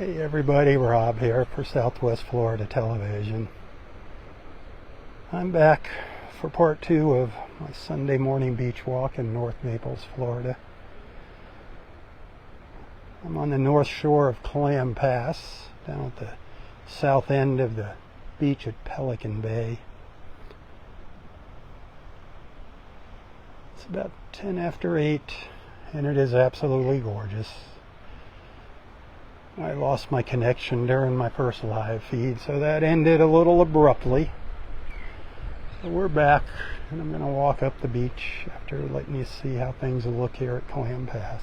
Hey everybody, Rob here for Southwest Florida Television. I'm back for part 2 of my Sunday morning beach walk in North Naples, Florida. I'm on the north shore of Clam Pass, down at the south end of the beach at Pelican Bay. It's about 10 after 8 and it is absolutely gorgeous. I lost my connection during my first live feed, so that ended a little abruptly. So we're back, and I'm going to walk up the beach after letting you see how things look here at Clam Pass.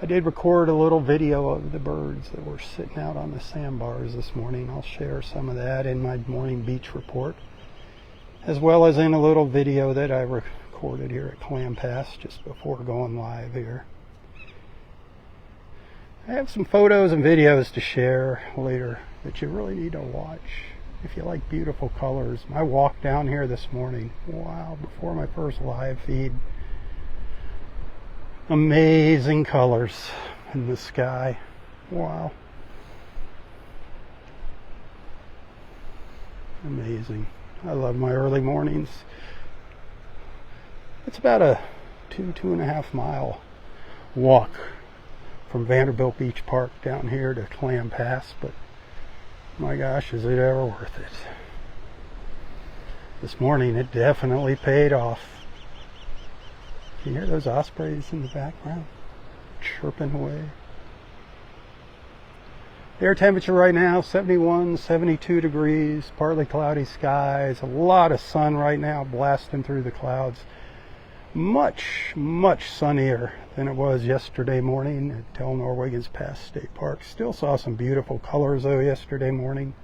I did record a little video of the birds that were sitting out on the sandbars this morning. I'll share some of that in my morning beach report, as well as in a little video that I recorded here at Clam Pass just before going live here. I have some photos and videos to share later that you really need to watch if you like beautiful colors. My walk down here this morning, wow, before my first live feed. Amazing colors in the sky. Wow. Amazing. I love my early mornings. It's about a 2.5 mile walk from Vanderbilt Beach Park down here to Clam Pass, but my gosh, is it ever worth it. This morning it definitely paid off. Can you hear those ospreys in the background chirping away? Air temperature right now 71, 72 degrees, partly cloudy skies, a lot of sun right now blasting through the clouds. Much sunnier than it was yesterday morning at Del Norwegian's Pass State Park. Still saw some beautiful colors though yesterday morning.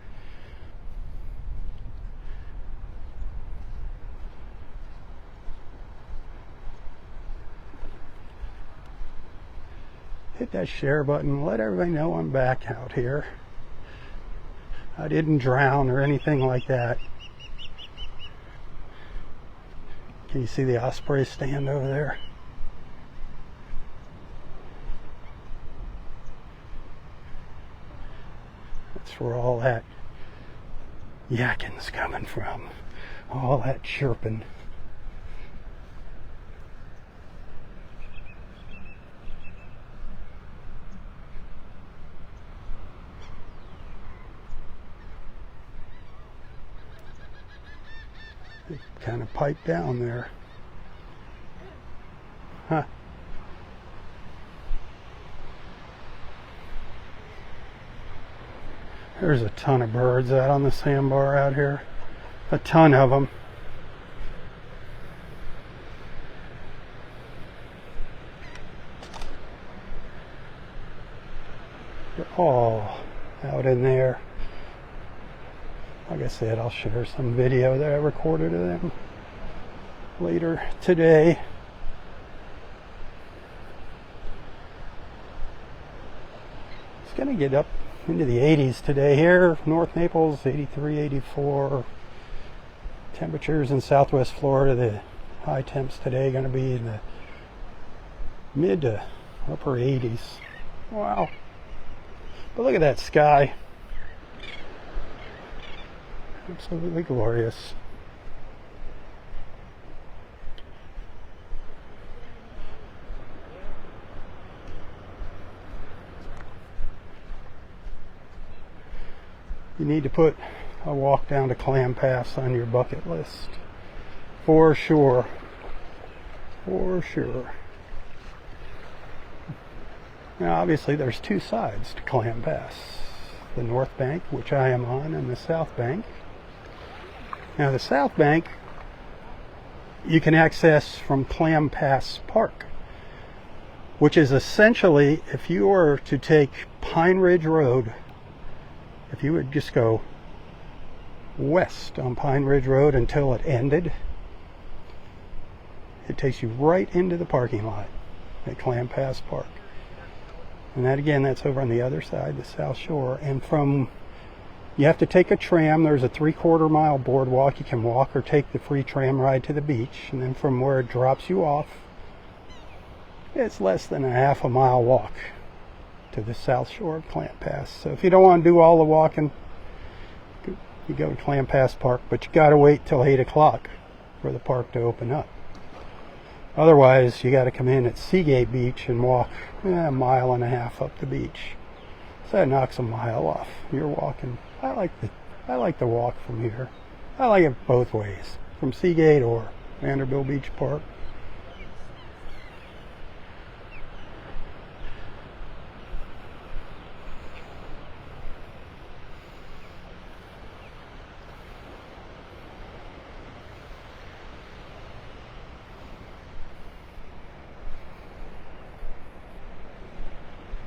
Hit that share button. Let everybody know I'm back out here. I didn't drown or anything like that. Can you see the osprey stand over there? That's where all that yakking's coming from. All that chirping. They kind of pipe down there. Huh. There's a ton of birds out on the sandbar out here. A ton of them. They're all out in there. Like I said, I'll share some video that I recorded of them later today. It's going to get up into the 80s today here. North Naples, 83, 84. Temperatures in Southwest Florida, the high temps today are going to be in the mid to upper 80s. Wow. But look at that sky. Absolutely glorious. You need to put a walk down to Clam Pass on your bucket list. For sure. For sure. Now obviously there's two sides to Clam Pass. The north bank, which I am on, and the south bank. Now the south bank you can access from Clam Pass Park, which is essentially, if you were to take Pine Ridge Road, if you would just go west on Pine Ridge Road until it ended, it takes you right into the parking lot at Clam Pass Park. And that again, that's over on the other side, the South Shore. And from, you have to take a tram. There's a 3/4 mile boardwalk. You can walk or take the free tram ride to the beach. And then from where it drops you off, it's less than a half a mile walk to the south shore of Clam Pass. So if you don't want to do all the walking, you go to Clam Pass Park, but you got to wait till 8 o'clock for the park to open up. Otherwise, you got to come in at Seagate Beach and walk a mile and a half up the beach. So that knocks a mile off. You're walking. I like the walk from here. I like it both ways, from Seagate or Vanderbilt Beach Park.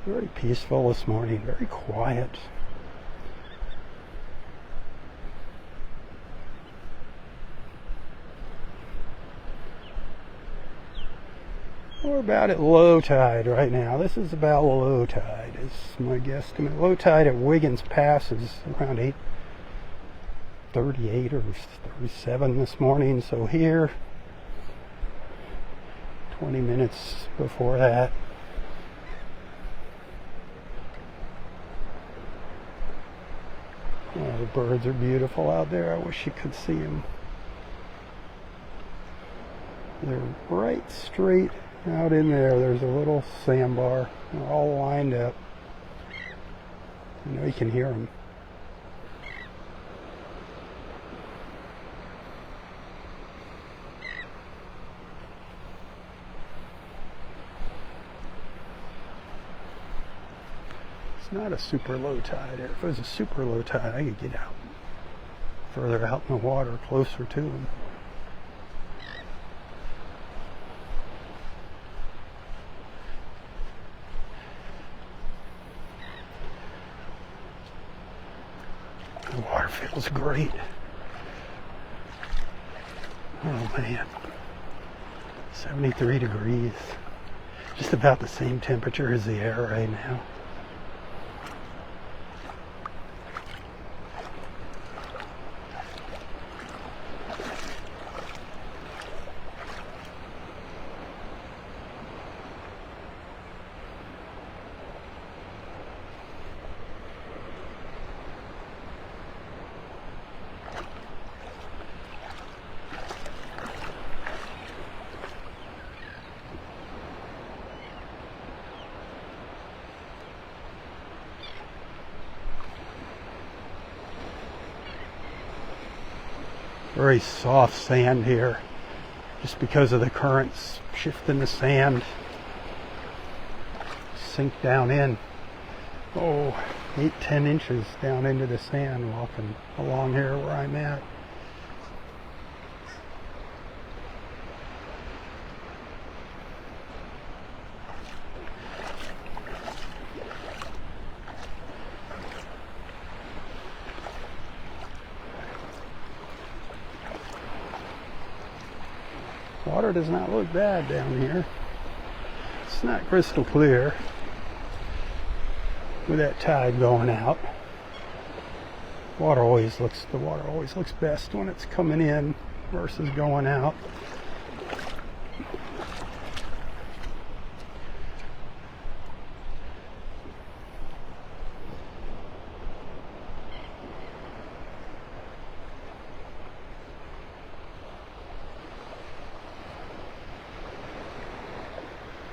Very peaceful this morning, very quiet. We're about at low tide right now. This is about low tide, is my guesstimate. Low tide at Wiggins Pass is around 8:38 or 37 this morning. So here, 20 minutes before that. Oh, the birds are beautiful out there. I wish you could see them. They're right straight out in there. There's a little sandbar. They're all lined up. You know you can hear them. It's not a super low tide. If it was a super low tide, I could get out further out in the water, closer to them. The water feels great. Oh man, 73 degrees. Just about the same temperature as the air right now. Very soft sand here, just because of the currents shifting the sand. Sink down in, 8-10 inches down into the sand walking along here where I'm at. Water does not look bad down here. It's not crystal clear with that tide going out. The water always looks best when it's coming in versus going out.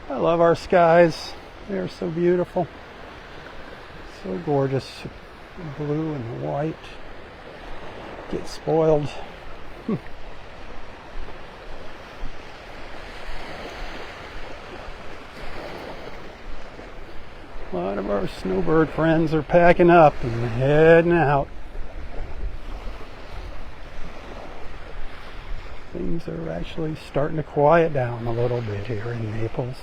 I love our skies. They're so beautiful. So gorgeous. The blue and the white. Get spoiled. A lot of our snowbird friends are packing up and heading out. Things are actually starting to quiet down a little bit here in Naples.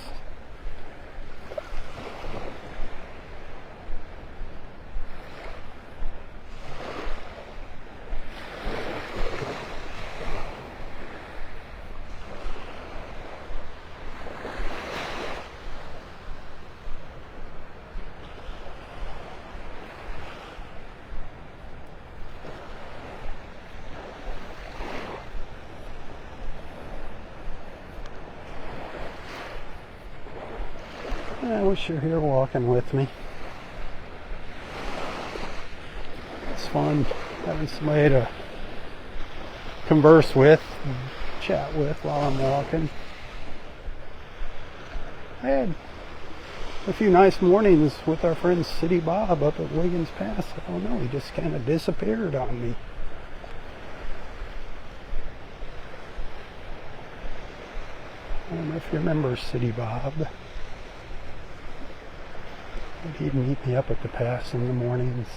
I wish you're here walking with me. fun having somebody to converse with, chat with while I'm walking. I had a few nice mornings with our friend City Bob up at Wiggins Pass. I don't know, he just kind of disappeared on me. I don't know if you remember City Bob. But he'd meet me up at the pass in the mornings.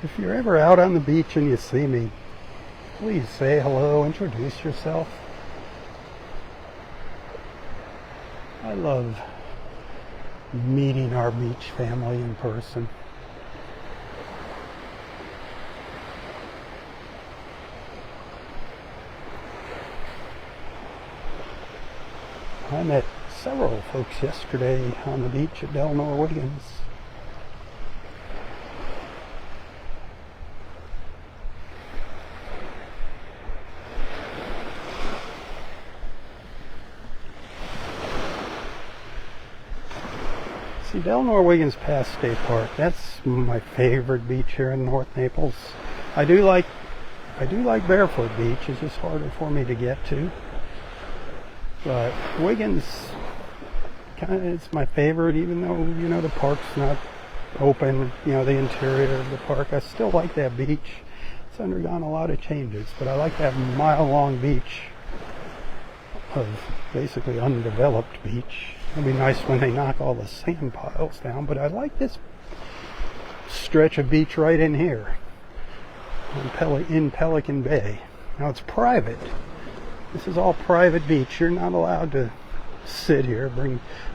If you're ever out on the beach and you see me, please say hello, introduce yourself. I love meeting our beach family in person. I met several folks yesterday on the beach at Delnor Wiggins. See, Delnor Wiggins Pass State Park, that's my favorite beach here in North Naples. I do like Barefoot Beach. It's just harder for me to get to. But Wiggins it's my favorite, even though, you know, the park's not open, you know, the interior of the park. I still like that beach. It's undergone a lot of changes, but I like that mile-long beach of basically undeveloped beach. It'll be nice when they knock all the sand piles down, but I like this stretch of beach right in here in Pelican Bay. Now it's private. This is all private beach. You're not allowed to sit here.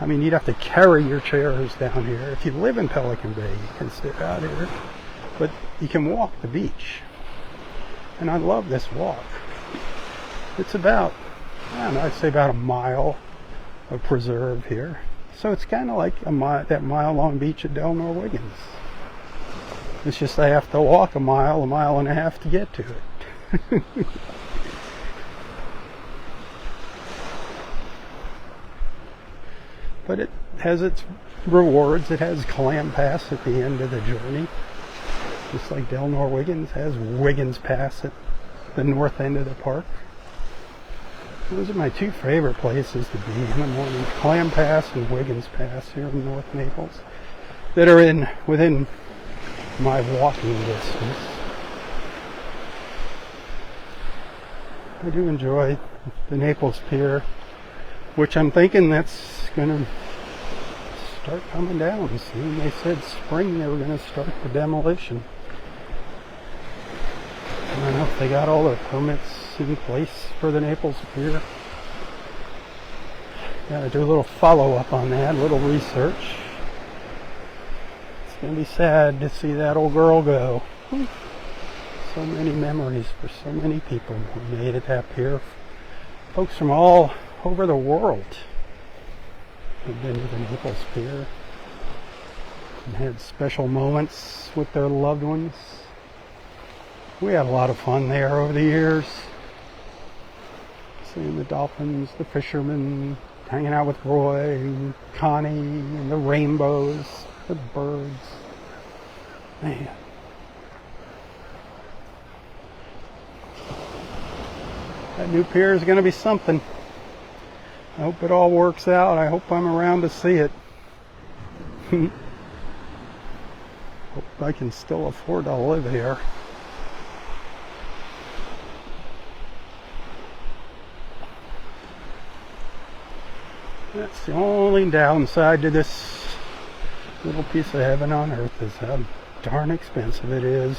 You'd have to carry your chairs down here. If you live in Pelican Bay, you can sit out here, but you can walk the beach. And I love this walk. It's about, I'd say about a mile of preserve here. So it's kind of like that mile-long beach at Delnor Wiggins. It's just I have to walk a mile and a half to get to it. But it has its rewards. It has Clam Pass at the end of the journey. Just like Delnor Wiggins has Wiggins Pass at the north end of the park. Those are my two favorite places to be in the morning. Clam Pass and Wiggins Pass here in North Naples that are within my walking distance. I do enjoy the Naples Pier, which I'm thinking that's going to start coming down soon. They said spring they were going to start the demolition. I don't know if they got all their permits in place for the Naples Pier. Gotta do a little follow-up on that, a little research. It's gonna be sad to see that old girl go. So many memories for so many people who made it that pier. Folks from all over the world have been to the Naples Pier and had special moments with their loved ones. We had a lot of fun there over the years. Seeing the dolphins, the fishermen, hanging out with Roy and Connie and the rainbows, the birds. Man. That new pier is going to be something. I hope it all works out. I hope I'm around to see it. Hope I can still afford to live here. That's the only downside to this little piece of heaven on earth, is how darn expensive it is.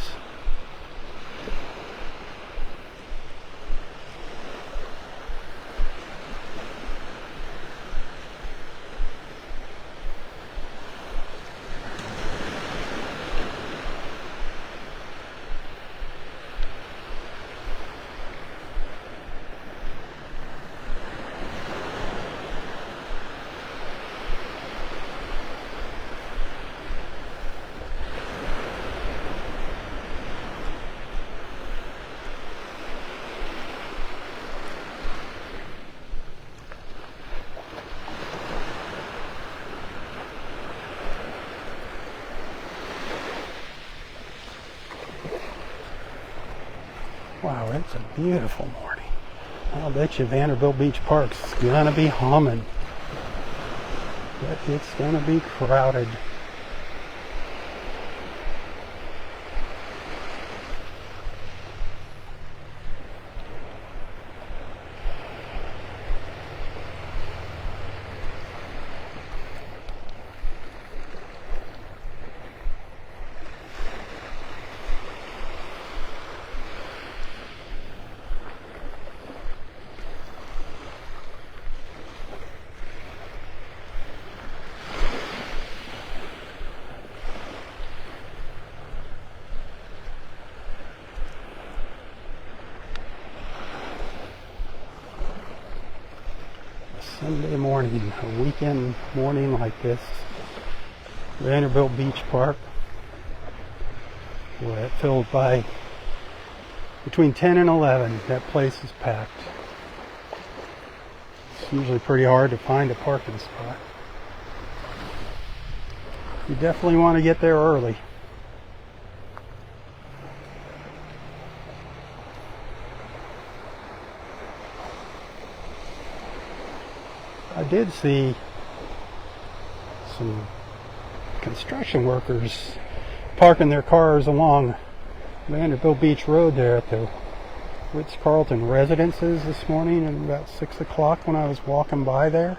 Wow, it's a beautiful morning. I'll bet you Vanderbilt Beach Park's gonna be humming. But it's gonna be crowded. Sunday morning, a weekend morning like this, Vanderbilt Beach Park, where it filled by between 10 and 11. That place is packed. It's usually pretty hard to find a parking spot. You definitely want to get there early. I did see some construction workers parking their cars along Vanderbilt Beach Road there at the Ritz-Carlton residences this morning at about 6 o'clock when I was walking by there.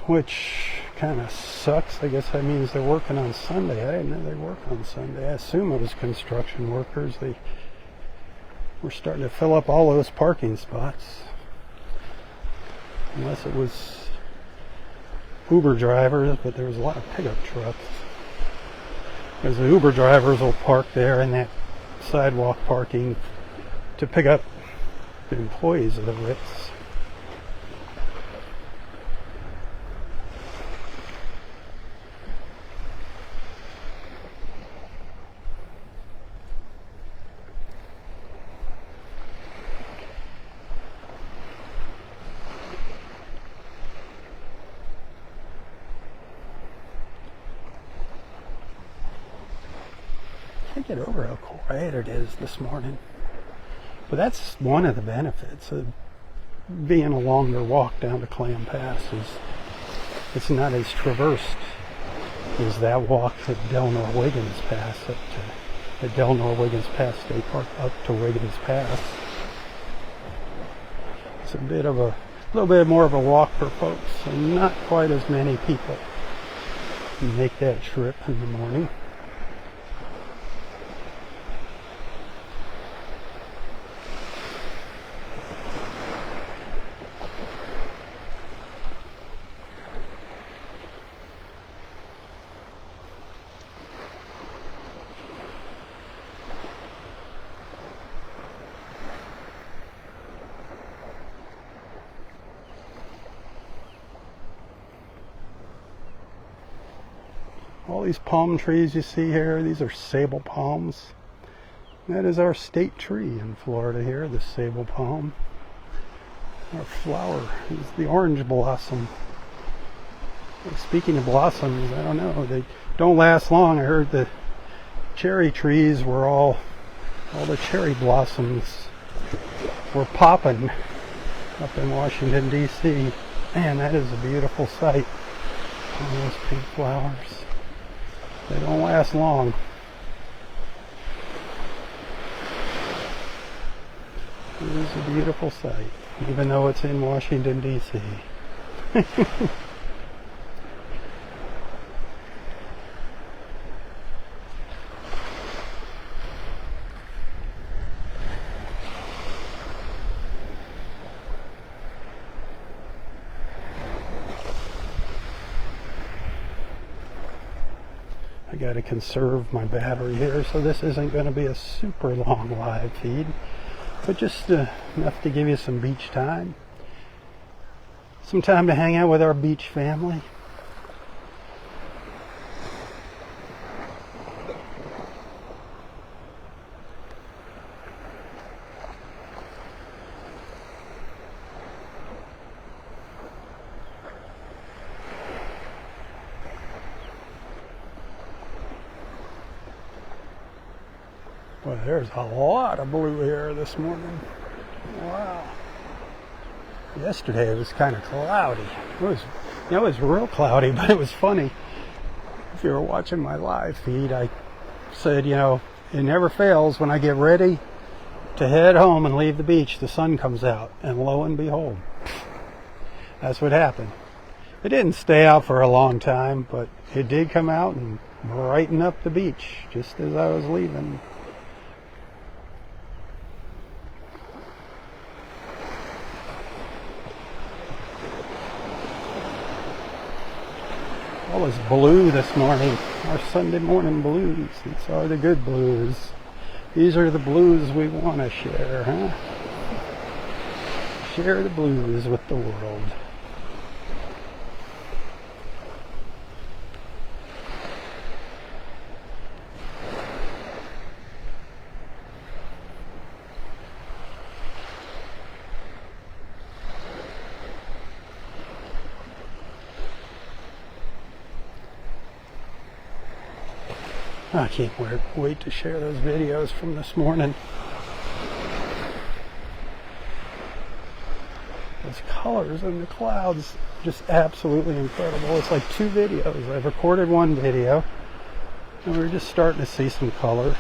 Which kind of sucks. I guess that means they're working on Sunday. I didn't know they work on Sunday. I assume it was construction workers. They were starting to fill up all those parking spots. Unless it was Uber drivers, but there was a lot of pickup trucks. Because the Uber drivers will park there in that sidewalk parking to pick up the employees of the Ritz. Can't get over how quiet it is this morning. But that's one of the benefits of being a longer walk down to Clam Pass. Is it's not as traversed as that walk at Delnor Wiggins Pass up to the Delnor Wiggins Pass State Park up to Wiggins Pass. It's a little bit more of a walk for folks, and not quite as many people make that trip in the morning. All these palm trees you see here, these are sable palms. That is our state tree in Florida here, the sable palm. Our flower is the orange blossom. Speaking of blossoms, I don't know, they don't last long. I heard the cherry trees were all the cherry blossoms were popping up in Washington, D.C. Man, that is a beautiful sight. All those pink flowers. They don't last long. It is a beautiful sight, even though it's in Washington, D.C. I got to conserve my battery here, so this isn't going to be a super long live feed, but just enough to give you some beach time, some time to hang out with our beach family. Well, there's a lot of blue here this morning. Wow. Yesterday it was kind of cloudy. It was real cloudy, but it was funny. If you were watching my live feed, I said, it never fails when I get ready to head home and leave the beach, the sun comes out, and lo and behold, that's what happened. It didn't stay out for a long time, but it did come out and brighten up the beach just as I was leaving. All this blue this morning, our Sunday morning blues. These are the good blues. These are the blues we want to share, huh? Share the blues with the world. I can't wait to share those videos from this morning. Those colors in the clouds, just absolutely incredible. It's like 2 videos. I've recorded 1 video, and we're just starting to see some color.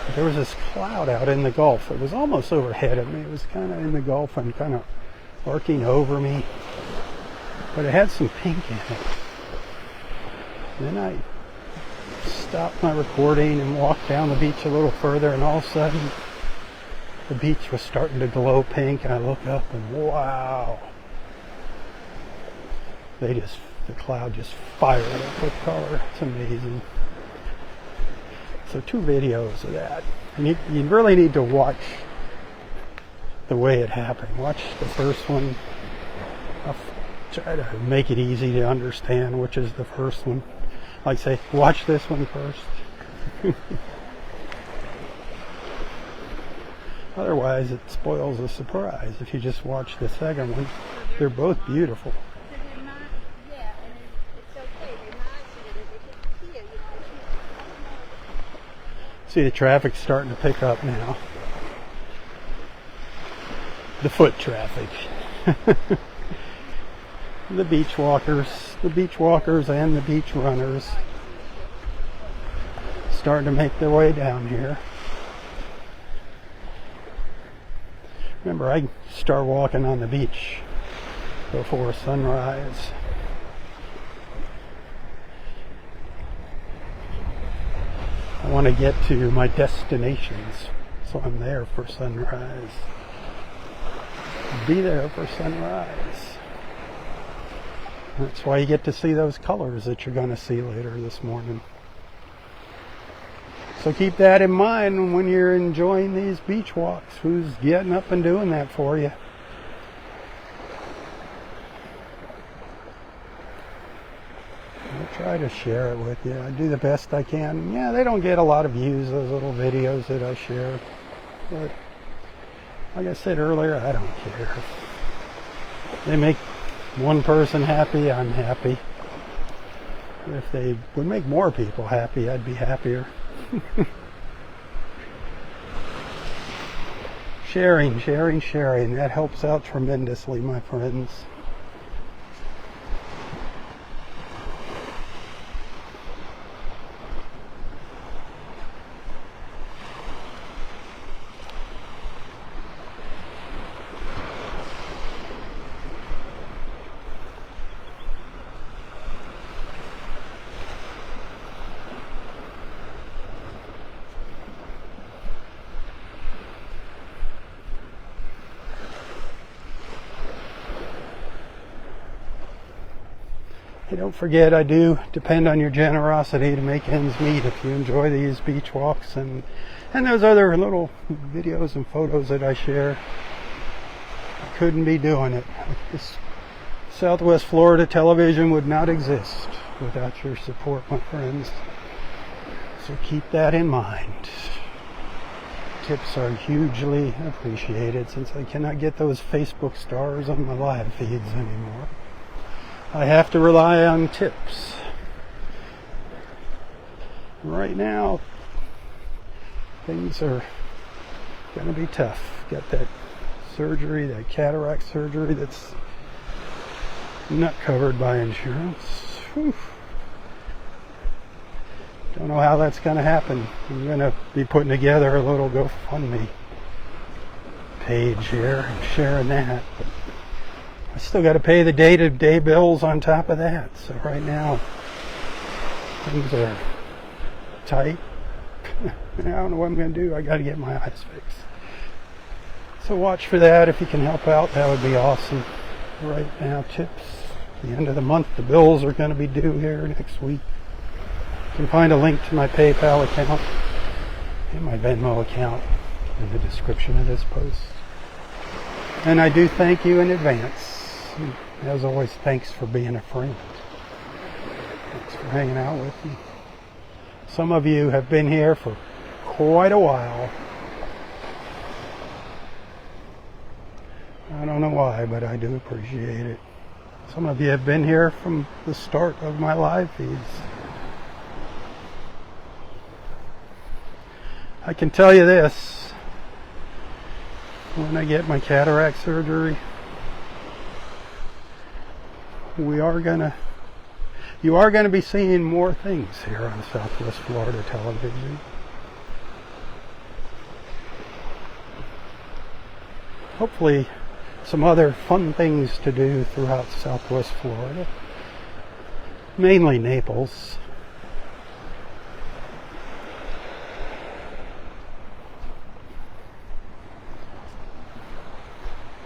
But there was this cloud out in the Gulf. It was almost overhead of me. It was kind of in the Gulf and kind of arcing over me. But it had some pink in it. Then I stopped my recording and walked down the beach a little further, and all of a sudden the beach was starting to glow pink, and I looked up and wow, the cloud just fired up with color. It's amazing. So 2 videos of that, and you really need to watch the way it happened. Watch the first one. I'll try to make it easy to understand which is the first one. Like say, watch this one first. Otherwise, it spoils the surprise if you just watch the second one. They're both beautiful. See, the traffic's starting to pick up now. The foot traffic. The beach walkers and the beach runners starting to make their way down here. Remember, I start walking on the beach before sunrise. I want to get to my destinations, so I'm there for sunrise. Be there for sunrise. That's why you get to see those colors that you're going to see later this morning. So keep that in mind when you're enjoying these beach walks. Who's getting up and doing that for you? I'll try to share it with you. I do the best I can. Yeah, they don't get a lot of views, those little videos that I share. But like I said earlier, I don't care. They make one person happy, I'm happy. If they would make more people happy, I'd be happier. Sharing. That helps out tremendously, my friends. Hey, don't forget, I do depend on your generosity to make ends meet. If you enjoy these beach walks and those other little videos and photos that I share, I couldn't be doing it. This Southwest Florida television would not exist without your support, my friends. So keep that in mind. Tips are hugely appreciated since I cannot get those Facebook stars on my live feeds anymore. I have to rely on tips. Right now, things are going to be tough. Got that surgery, that cataract surgery that's not covered by insurance. Whew. Don't know how that's going to happen. I'm going to be putting together a little GoFundMe page here and sharing that. But I still got to pay the day-to-day bills on top of that. So right now, things are tight. I don't know what I'm going to do. I got to get my eyes fixed. So watch for that. If you can help out, that would be awesome. Right now, tips. The end of the month, the bills are going to be due here next week. You can find a link to my PayPal account and my Venmo account in the description of this post. And I do thank you in advance. As always, thanks for being a friend. Thanks for hanging out with me. Some of you have been here for quite a while. I don't know why, but I do appreciate it. Some of you have been here from the start of my live feeds. I can tell you this, when I get my cataract surgery, you are gonna be seeing more things here on Southwest Florida television. Hopefully some other fun things to do throughout Southwest Florida, mainly Naples.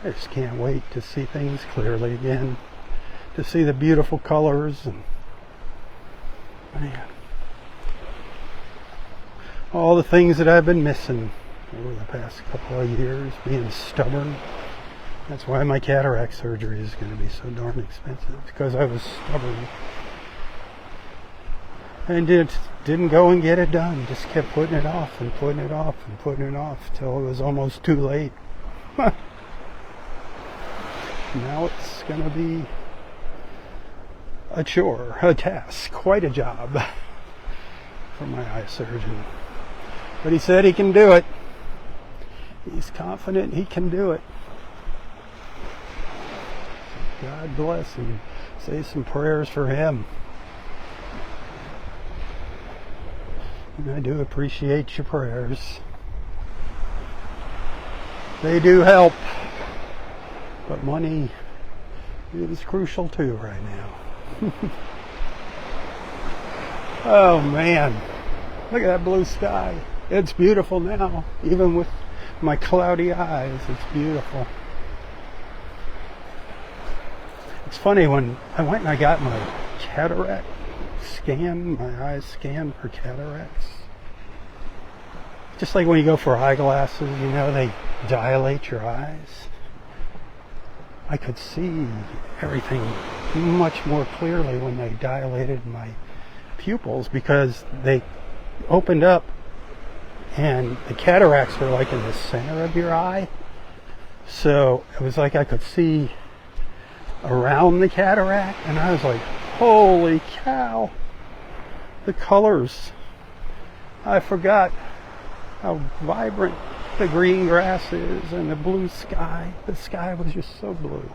I just can't wait to see things clearly again, to see the beautiful colors, and man, all the things that I've been missing over the past couple of years, being stubborn. That's why my cataract surgery is going to be so darn expensive, because I was stubborn and didn't go and get it done. Just kept putting it off and putting it off and putting it off till it was almost too late. Now it's going to be a chore, a task, quite a job for my eye surgeon. But he said he can do it. He's confident he can do it. God bless him. Say some prayers for him. And I do appreciate your prayers. They do help. But money is crucial too right now. Oh man, look at that blue sky. It's beautiful now, even with my cloudy eyes. It's beautiful. It's funny, when I went and I got my cataract scan, my eyes scanned for cataracts. Just like when you go for eyeglasses, you know, they dilate your eyes. I could see everything much more clearly when they dilated my pupils, because they opened up and the cataracts are like in the center of your eye. So it was like I could see around the cataract, and I was like, holy cow, the colors. I forgot how vibrant the green grass is and the blue sky. The sky was just so blue.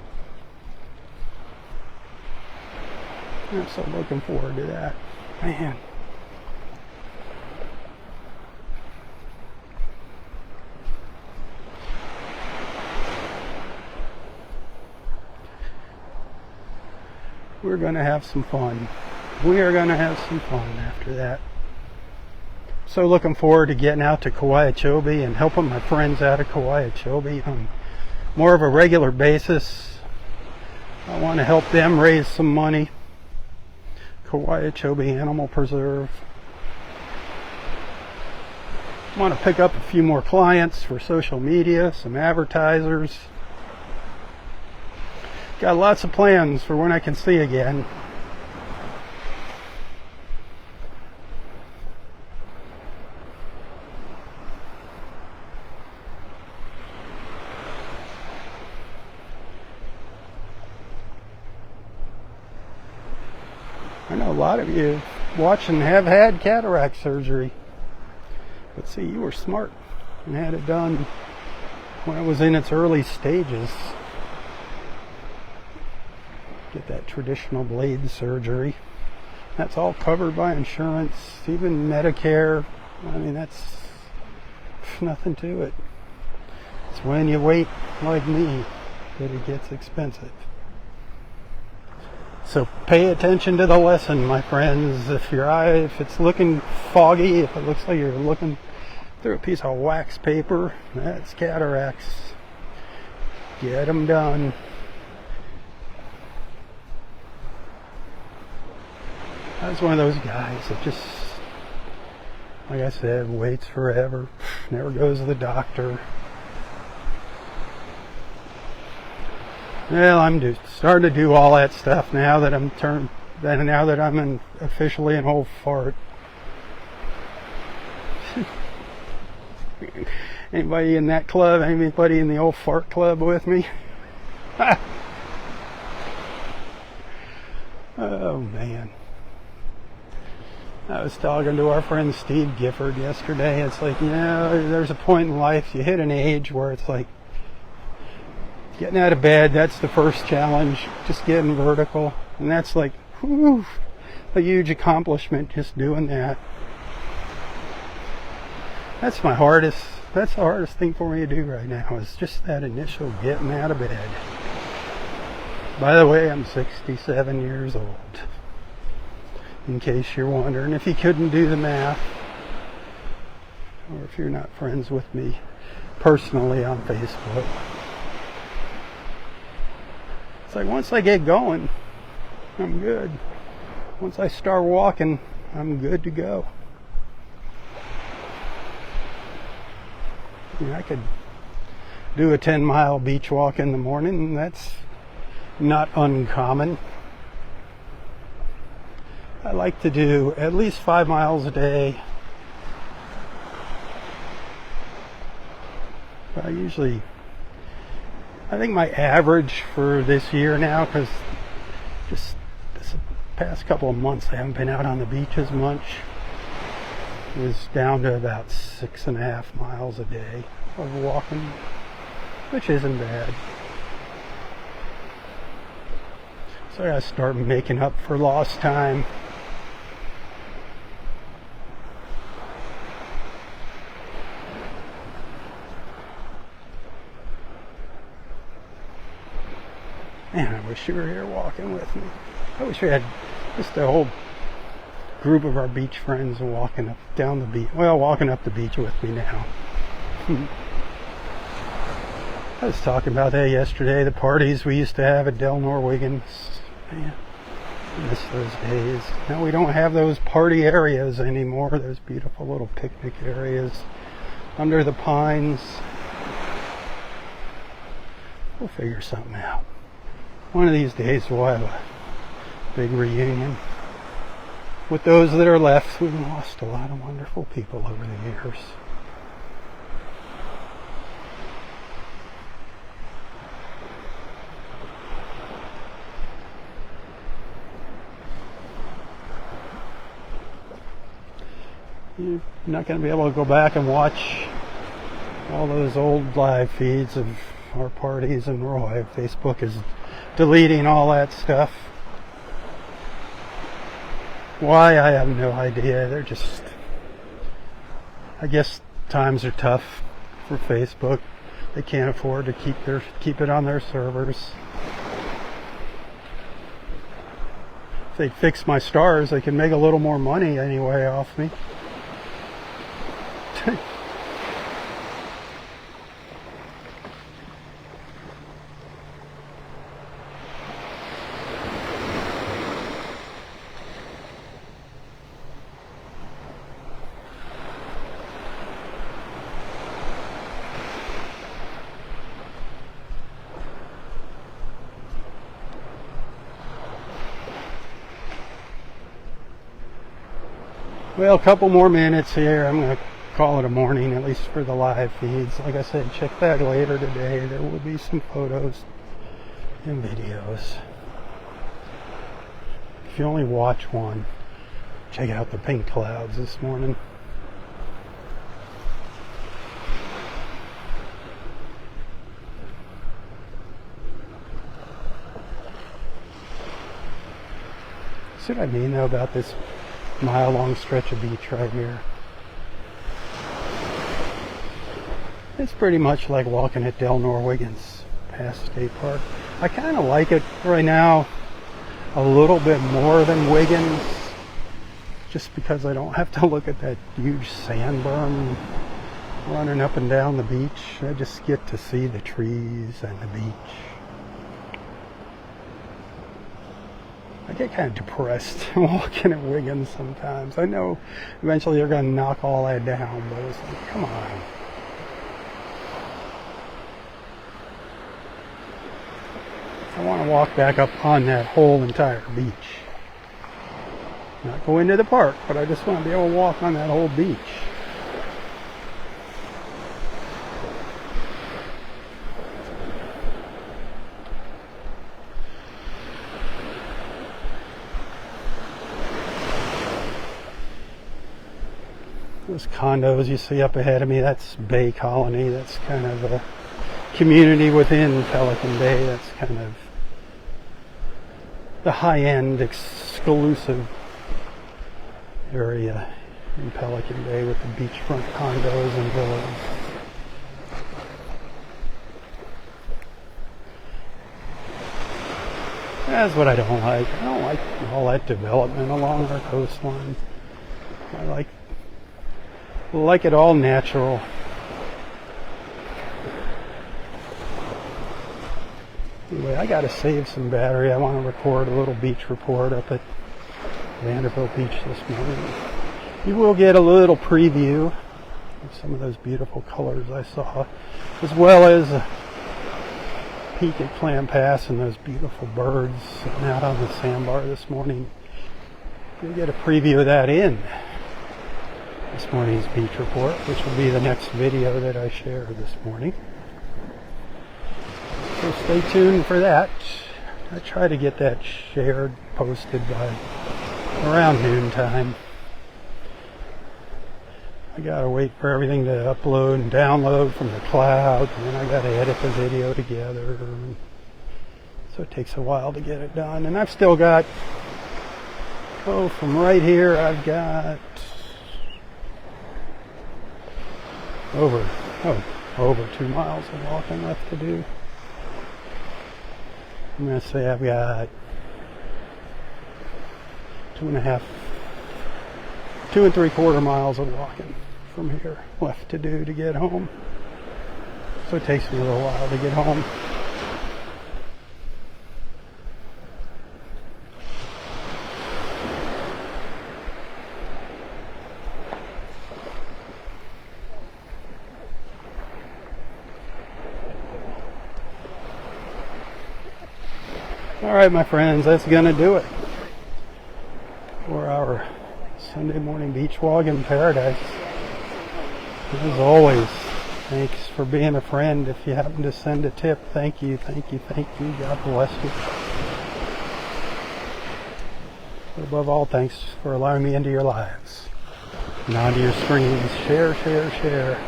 I'm so looking forward to that. Man. We're going to have some fun. We are going to have some fun after that. So looking forward to getting out to Kauai-Chobe and helping my friends out of Kauai-Chobe on more of a regular basis. I want to help them raise some money. Kauai-Chobe Animal Preserve. I want to pick up a few more clients for social media, some advertisers. Got lots of plans for when I can see again. I know a lot of you watching have had cataract surgery. But see, you were smart and had it done when it was in its early stages. Get that traditional blade surgery. That's all covered by insurance, even Medicare. I mean, that's nothing to it. It's when you wait like me that it gets expensive. So pay attention to the lesson, my friends. If your eye, if it's looking foggy, if it looks like you're looking through a piece of wax paper, that's cataracts. Get them done. I was one of those guys that just, like I said, waits forever, never goes to the doctor. Well, I'm starting to do all that stuff now that I'm officially an old fart. Anybody in that club? Anybody in the old fart club with me? Oh man. I was talking to our friend Steve Gifford yesterday. It's like, there's a point in life, you hit an age where it's like, getting out of bed, that's the first challenge. Just getting vertical. And that's like, whew, a huge accomplishment, just doing that. That's the hardest thing for me to do right now, is just that initial getting out of bed. By the way, I'm 67 years old. In case you're wondering, if you couldn't do the math, or if you're not friends with me personally on Facebook. It's like, once I get going, I'm good. Once I start walking, I'm good to go. I could do a 10-mile beach walk in the morning, and that's not uncommon. I like to do at least 5 miles a day. But I think my average for this year now, because just this past couple of months I haven't been out on the beach as much, is down to about 6.5 miles a day of walking, which isn't bad. So I gotta start making up for lost time. Man, I wish you were here walking with me. I wish we had just a whole group of our beach friends walking up down the beach. Well, walking up the beach with me now. I was talking about that yesterday, the parties we used to have at Del Norwegian. Man, I miss those days. Now we don't have those party areas anymore, those beautiful little picnic areas under the pines. We'll figure something out. One of these days we'll have a big reunion with those that are left. We've lost a lot of wonderful people over the years. You're not going to be able to go back and watch all those old live feeds of our parties and Roy. Facebook is deleting all that stuff. Why, I have no idea. They're just, I guess times are tough for Facebook. They can't afford to keep it on their servers. If they fix my stars, they can make a little more money anyway off me. Well, a couple more minutes here. I'm going to call it a morning, at least for the live feeds. Like I said, check that later today. There will be some photos and videos. If you only watch one, check out the pink clouds this morning. what I mean though about this mile-long stretch of beach right here. It's pretty much like walking at Del Norwiggins past State Park. I kind of like it right now a little bit more than Wiggins, just because I don't have to look at that huge sand berm running up and down the beach. I just get to see the trees and the beach. I get kind of depressed walking at Wiggins sometimes. I know eventually they're going to knock all that down, but it's like, come on. I want to walk back up on that whole entire beach. Not go into the park, but I just want to be able to walk on that whole beach. Those condos you see up ahead of me, that's Bay Colony. That's kind of a community within Pelican Bay. That's kind of the high-end, exclusive area in Pelican Bay with the beachfront condos and villas. That's what I don't like. I don't like all that development along our coastline. I like it all natural. Anyway, I gotta save some battery. I want to record a little beach report up at Vanderbilt Beach this morning. You will get a little preview of some of those beautiful colors I saw, as well as a peek at Clam Pass and those beautiful birds sitting out on the sandbar this morning. You'll get a preview of that in this morning's beach report, which will be the next video that I share this morning. So stay tuned for that. I try to get that shared, posted by around noontime. I gotta wait for everything to upload and download from the cloud, and then I gotta edit the video together. So it takes a while to get it done. And I've still got, from right here, I've got over 2 miles of walking left to do. I'm going to say I've got 2 3/4 miles of walking from here left to do to get home. So it takes me a little while to get home. All right, my friends, that's going to do it for our Sunday morning beach walk in paradise. As always, thanks for being a friend. If you happen to send a tip, thank you, thank you, thank you. God bless you. But above all, thanks for allowing me into your lives and onto your screens. Share, share, share.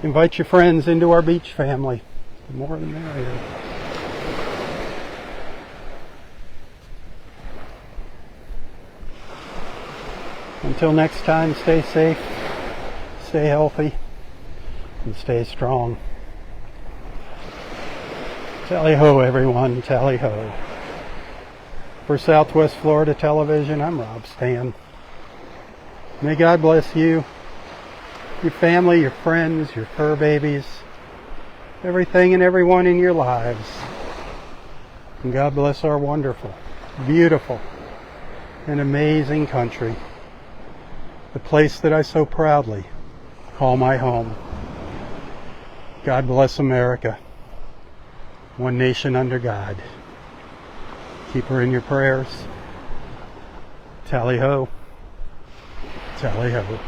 Invite your friends into our beach family. The more the merrier. Until next time, stay safe, stay healthy, and stay strong. Tally-ho, everyone, tally-ho. For Southwest Florida Television, I'm Robb Stan. May God bless you, your family, your friends, your fur babies, everything and everyone in your lives. And God bless our wonderful, beautiful, and amazing country. The place that I so proudly call my home. God bless America. One nation under God. Keep her in your prayers. Tally-ho. Tally-ho.